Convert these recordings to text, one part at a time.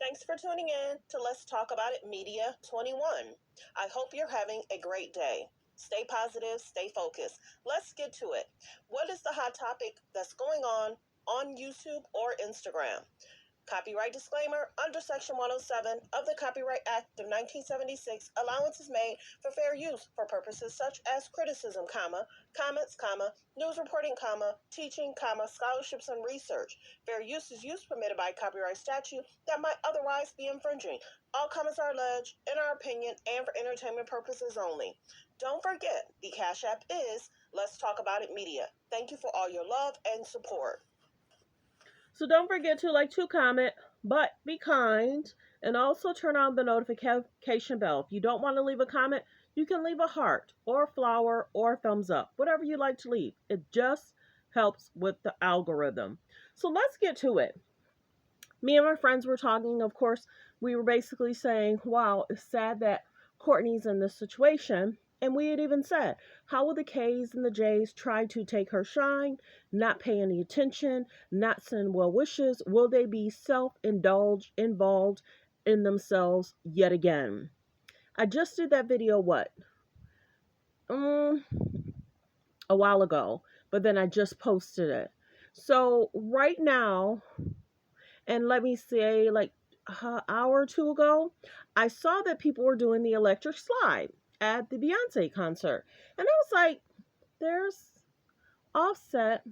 Thanks for tuning in to Let's Talk About It Media 21. I hope you're having a great day. Stay positive, stay focused. Let's get to it. What is the hot topic that's going on YouTube or Instagram? Copyright disclaimer. Under Section 107 of the Copyright Act of 1976, allowance is made for fair use for purposes such as criticism, comments, news reporting, teaching, scholarships, and research. Fair use is use permitted by copyright statute that might otherwise be infringing. All comments are alleged, in our opinion, and for entertainment purposes only. Don't forget, the Cash App is Let's Talk About It Media. Thank you for all your love and support. So don't forget to comment, but be kind, and also turn on the notification bell. If you don't want to leave a comment, you can leave a heart or a flower or a thumbs up, whatever you like to leave. It just helps with the algorithm. So let's get to it. Me and my friends were talking, of course, we were basically saying, wow, it's sad that Kourtney's in this situation. And we had even said, how will the K's and the J's try to take her shine, not pay any attention, not send well wishes? Will they be involved in themselves yet again? I just did that video, a while ago, but then I just posted it. So right now, and let me say like an hour or two ago, I saw that people were doing the electric slide at the Beyonce concert. And I was like, there's Offset.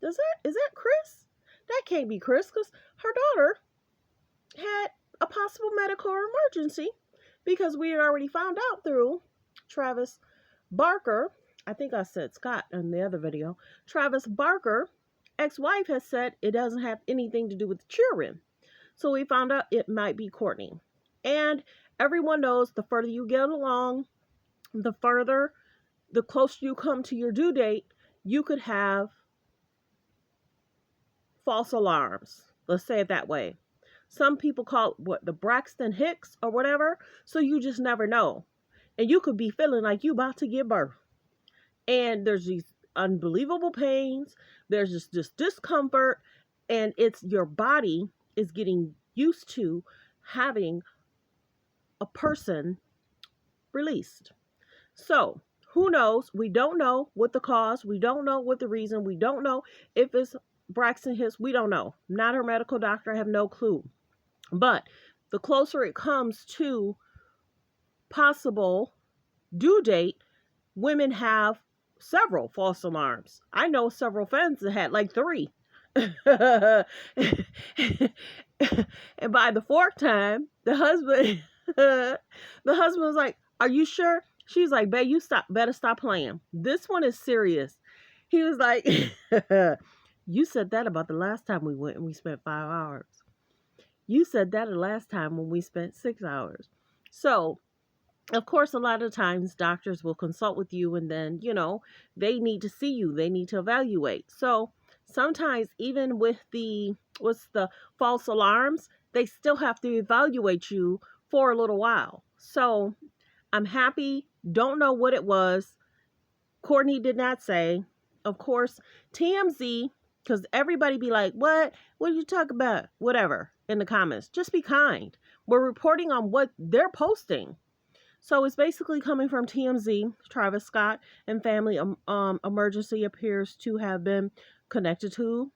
Is that Kris? That can't be Kris, because her daughter had a possible medical emergency, because we had already found out through Travis Barker. I think I said Scott in the other video. Travis Barker, ex-wife, has said it doesn't have anything to do with the children. So we found out it might be Kourtney. And everyone knows the further you get along, the closer you come to your due date, you could have false alarms. Let's say it that way. Some people call it the Braxton Hicks or whatever. So you just never know. And you could be feeling like you about to give birth. And there's these unbelievable pains. There's just this discomfort. And it's your body is getting used to having a person released. So, who knows? We don't know what the cause. We don't know what the reason. We don't know if it's Braxton Hicks. We don't know. I'm not her medical doctor. I have no clue. But the closer it comes to possible due date, women have several false alarms. I know several friends that had like 3. And by the 4th time, the husband was like, "Are you sure?" She's like, "Babe, you better stop playing. This one is serious." He was like, "You said that about the last time we went and we spent 5 hours. You said that the last time when we spent 6 hours." So, of course, a lot of times doctors will consult with you, and then, they need to see you. They need to evaluate. So sometimes even with the false alarms, they still have to evaluate you for a little while. So I'm happy. Don't know what it was. Kourtney did not say. Of course, TMZ, because everybody be like, what did you talk about? Whatever, in the comments. Just be kind. We're reporting on what they're posting. So it's basically coming from TMZ. Travis Scott and family emergency appears to have been connected to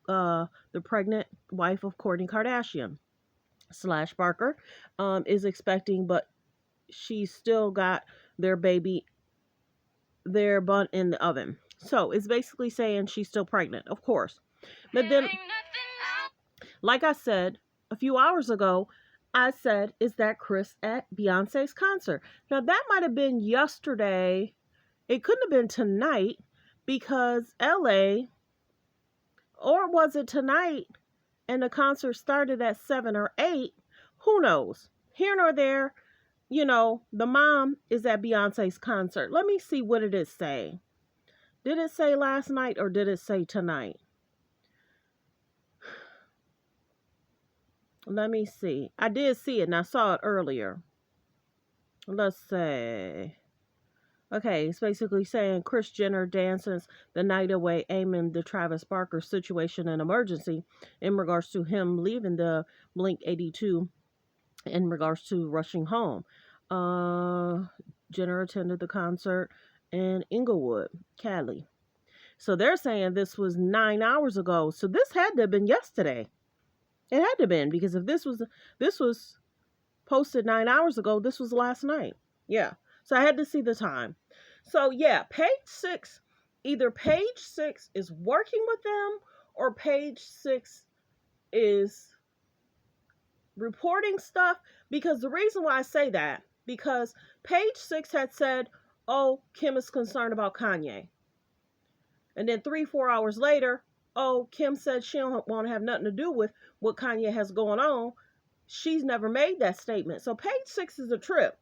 the pregnant wife of Kourtney Kardashian / Barker is expecting, but she's still got their baby, their bun in the oven. So it's basically saying she's still pregnant, of course. But then, like I said a few hours ago, I said, is that Kris at Beyonce's concert? Now, that might have been yesterday. It couldn't have been tonight, because LA, or was it tonight and the concert started at 7 or 8? Who knows? Here nor there, the mom is at Beyonce's concert. Let me see, what did it say? Did it say last night or did it say tonight? Let me see. I did see it and I saw it earlier. Let's see. Okay, it's basically saying Kris Jenner dances the night away, aiming the Travis Barker situation an emergency in regards to him leaving the Blink 82 in regards to rushing home. Uh, Jenner attended the concert in Inglewood, Cali. So they're saying this was 9 hours ago. So this had to have been yesterday. It had to have been, because if this was posted 9 hours ago, this was last night. Yeah. So I had to see the time. So yeah, page six, either page six is working with them, or page six is reporting stuff. Because the reason why I say that, because page six had said, oh, Kim is concerned about Kanye. And then 3-4 hours later, oh, Kim said she don't want to have nothing to do with what Kanye has going on. She's never made that statement. So page six is a trip.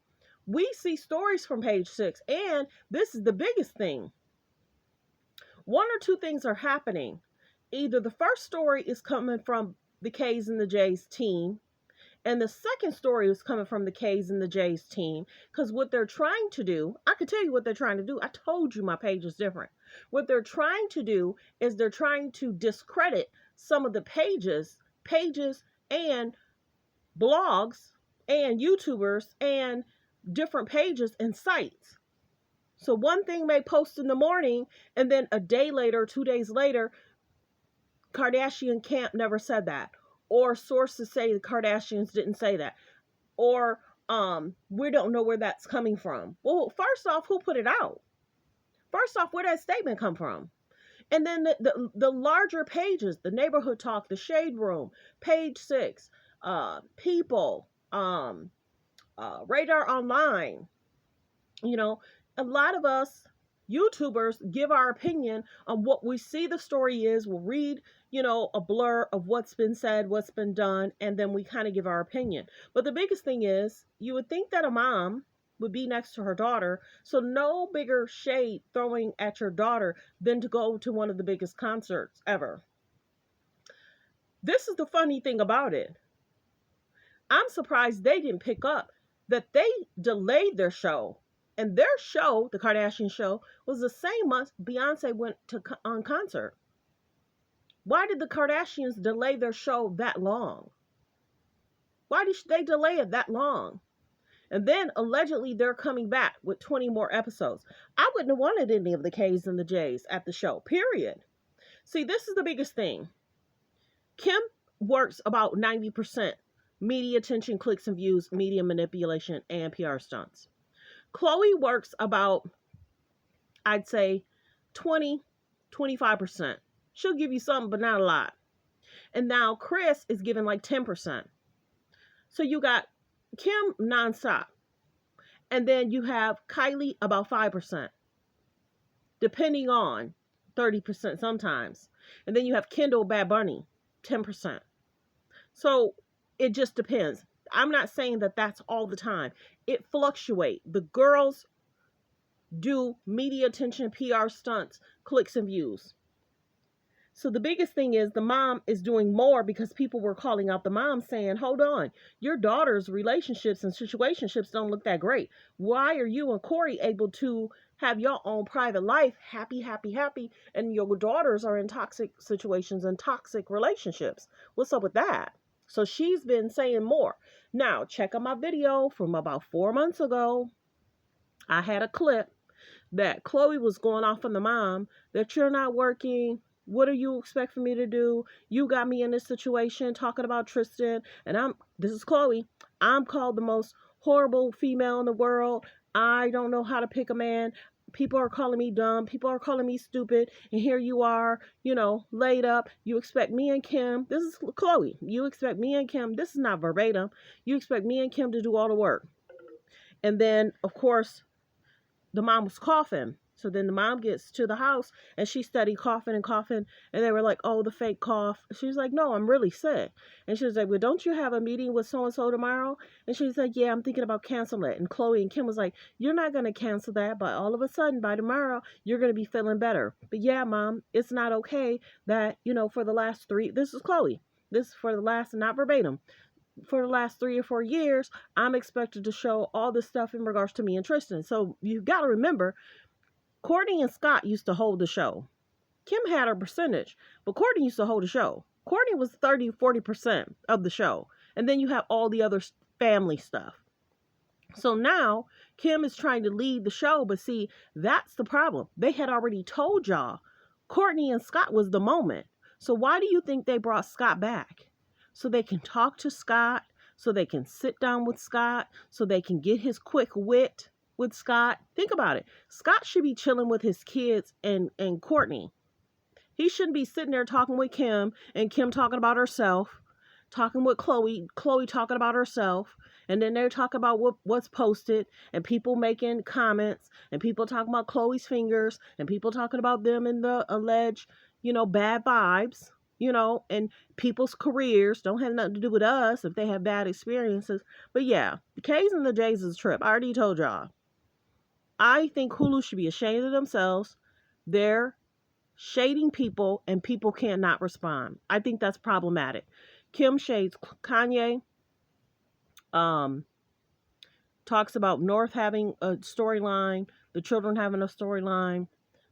We see stories from page six, and this is the biggest thing. One or two things are happening. Either the first story is coming from the K's and the J's team, and the second story is coming from the K's and the J's team. Because what they're trying to do, I can tell you what they're trying to do. I told you my page is different. What they're trying to do is they're trying to discredit some of the pages and blogs and YouTubers and different pages and sites. So one thing may post in the morning, and then a day later, 2 days later, Kardashian camp never said that. Or sources say the Kardashians didn't say that. Or we don't know where that's coming from. Well, first off, who put it out? First off, where did that statement come from? And then the larger pages, the Neighborhood Talk, the Shade Room, Page Six, People, Radar Online. You know, a lot of us YouTubers give our opinion on what we see the story is. We'll read, a blur of what's been said, what's been done, and then we kind of give our opinion. But the biggest thing is, you would think that a mom would be next to her daughter, so no bigger shade throwing at your daughter than to go to one of the biggest concerts ever. This is the funny thing about it. I'm surprised they didn't pick up that they delayed their show. And their show, the Kardashian show, was the same month Beyonce went on concert. Why did the Kardashians delay their show that long? Why did they delay it that long? And then allegedly they're coming back with 20 more episodes. I wouldn't have wanted any of the K's and the J's at the show, period. See, this is the biggest thing. Kim works about 90% media attention, clicks and views, media manipulation, and PR stunts. Khloe works about, I'd say, 20-25%. She'll give you something, but not a lot. And now Kris is giving like 10%. So you got Kim nonstop. And then you have Kylie about 5%. Depending on 30% sometimes. And then you have Kendall Bad Bunny, 10%. So it just depends. I'm not saying that that's all the time. It fluctuates. The girls do media attention, PR stunts, clicks and views. So the biggest thing is the mom is doing more because people were calling out the mom saying, hold on, your daughter's relationships and situationships don't look that great. Why are you and Corey able to have your own private life, happy, and your daughters are in toxic situations and toxic relationships? What's up with that? So she's been saying more. Now, check out my video from about 4 months ago. I had a clip that Khloe was going off on the mom that you're not working. What do you expect for me to do? You got me in this situation talking about Tristan. And this is Khloe. I'm called the most horrible female in the world. I don't know how to pick a man. People are calling me dumb. People are calling me stupid. And here you are, laid up. You expect me and Kim. This is Khloe. You expect me and Kim. This is not verbatim. You expect me and Kim to do all the work. And then, of course, the mom was coughing. So then the mom gets to the house and she started coughing. And they were like, oh, the fake cough. She was like, no, I'm really sick. And she was like, well, don't you have a meeting with so-and-so tomorrow? And she's like, yeah, I'm thinking about canceling it. And Khloe and Kim was like, you're not going to cancel that. But all of a sudden, by tomorrow, you're going to be feeling better. But yeah, mom, it's not okay that, for the last this is Khloe. This is for the last, not verbatim. For the last 3 or 4 years, I'm expected to show all this stuff in regards to me and Tristan. So you've got to remember, Kourtney and Scott used to hold the show. Kim had her percentage, but Kourtney used to hold the show. Kourtney was 30-40% of the show. And then you have all the other family stuff. So now Kim is trying to lead the show, but see, that's the problem. They had already told y'all Kourtney and Scott was the moment. So why do you think they brought Scott back? So they can talk to Scott, so they can sit down with Scott, so they can get his quick wit with Scott. Think about it. Scott should be chilling with his kids and Kourtney. He shouldn't be sitting there talking with Kim and Kim talking about herself, talking with Chloe talking about herself, and then they're talking about what's posted and people making comments and people talking about Chloe's fingers and people talking about them and the alleged, bad vibes, and people's careers don't have nothing to do with us if they have bad experiences. But yeah, the K's and the J's is a trip. I already told y'all. I think Hulu should be ashamed of themselves. They're shading people and people cannot respond. I think that's problematic. Kim shades Kanye, talks about North having a storyline, the children having a storyline.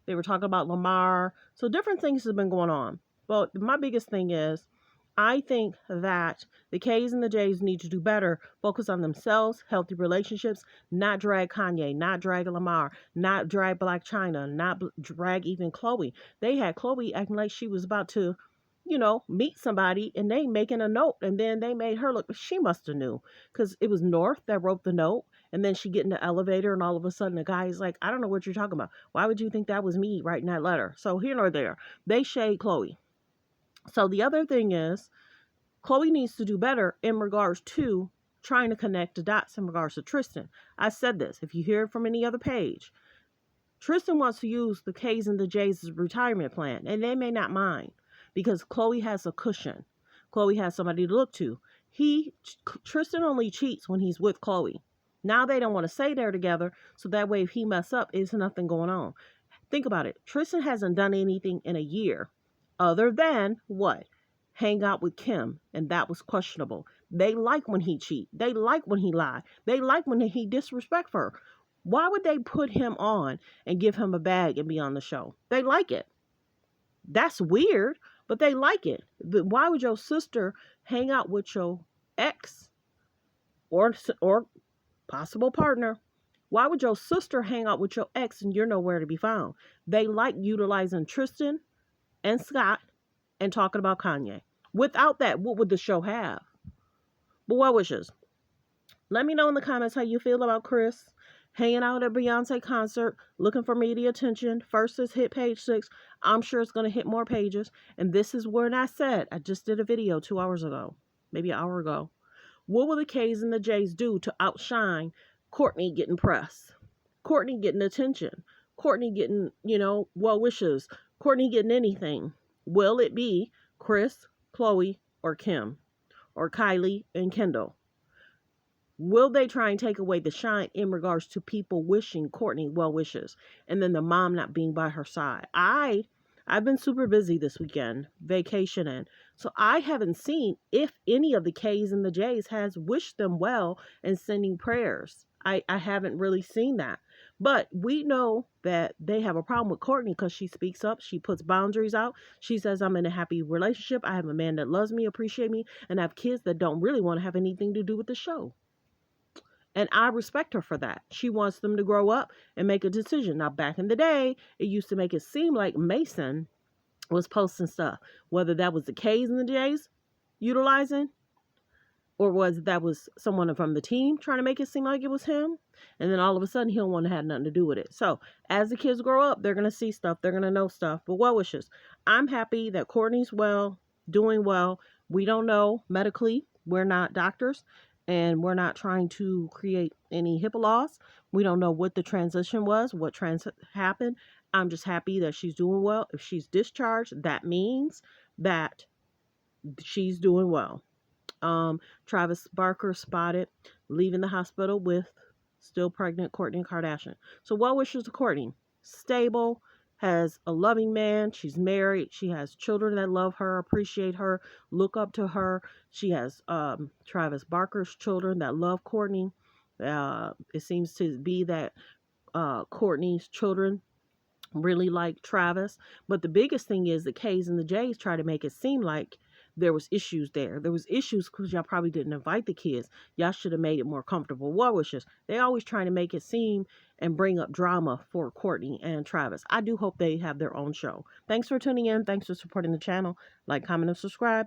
They were talking about Lamar. So different things have been going on. But my biggest thing is, I think that the K's and the J's need to do better, focus on themselves, healthy relationships, not drag Kanye, not drag Lamar, not drag Black China, not drag even Chloe. They had Chloe acting like she was about to, meet somebody and they making a note and then they made her look, she must have knew because it was North that wrote the note and then she get in the elevator and all of a sudden the guy is like, I don't know what you're talking about. Why would you think that was me writing that letter? So here nor there, they shade Chloe. So the other thing is, Chloe needs to do better in regards to trying to connect the dots in regards to Tristan. I said this, if you hear it from any other page, Tristan wants to use the K's and the J's as retirement plan, and they may not mind because Chloe has a cushion. Chloe has somebody to look to. Tristan only cheats when he's with Chloe. Now they don't want to stay there together, so that way if he mess up, there's nothing going on. Think about it. Tristan hasn't done anything in a year other than what? Hang out with Kim, and that was questionable. They like when he cheat. They like when he lie. They like when he disrespect her. Why would they put him on and give him a bag and be on the show? They like it. That's weird, but they like it. But why would your sister hang out with your ex or possible partner? Why would your sister hang out with your ex and you're nowhere to be found? They like utilizing Tristan and Scott and talking about Kanye. Without that, what would the show have? But well wishes. Let me know in the comments how you feel about Kris hanging out at Beyonce concert, looking for media attention. First is hit PAGESIX. I'm sure it's going to hit more pages. And this is where I said, I just did a video 2 hours ago, maybe an hour ago. What will the K's and the J's do to outshine Kourtney getting press? Kourtney getting attention? Kourtney getting, well wishes? Kourtney getting anything? Will it be Kris, Chloe, or Kim? Or Kylie and Kendall? Will they try and take away the shine in regards to people wishing Kourtney well wishes and then the mom not being by her side? I've been super busy this weekend, vacationing. So I haven't seen if any of the K's and the J's has wished them well and sending prayers. I haven't really seen that. But we know that they have a problem with Kourtney because she speaks up. She puts boundaries out. She says, I'm in a happy relationship. I have a man that loves me, appreciates me, and I have kids that don't really want to have anything to do with the show. And I respect her for that. She wants them to grow up and make a decision. Now, back in the day, it used to make it seem like Mason was posting stuff, whether that was the K's and the J's utilizing, or that was someone from the team trying to make it seem like it was him. And then all of a sudden, he don't want to have nothing to do with it. So as the kids grow up, they're going to see stuff. They're going to know stuff. But well wishes. I'm happy that Kourtney's well, doing well. We don't know medically. We're not doctors. And we're not trying to create any HIPAA laws. We don't know what the transition was, what happened. I'm just happy that she's doing well. If she's discharged, that means that she's doing well. Travis Barker spotted leaving the hospital with still pregnant Kourtney Kardashian. So well wishes to Kourtney. Stable, has a loving man. She's married. She has children that love her, appreciate her, look up to her. She has Travis Barker's children that love Kourtney. It seems to be that Kourtney's children really like Travis. But the biggest thing is the K's and the J's try to make it seem like there was issues there. There was issues because y'all probably didn't invite the kids. Y'all should have made it more comfortable. What wishes? They always trying to make it seem and bring up drama for Kourtney and Travis. I do hope they have their own show. Thanks for tuning in. Thanks for supporting the channel. Like, comment, and subscribe.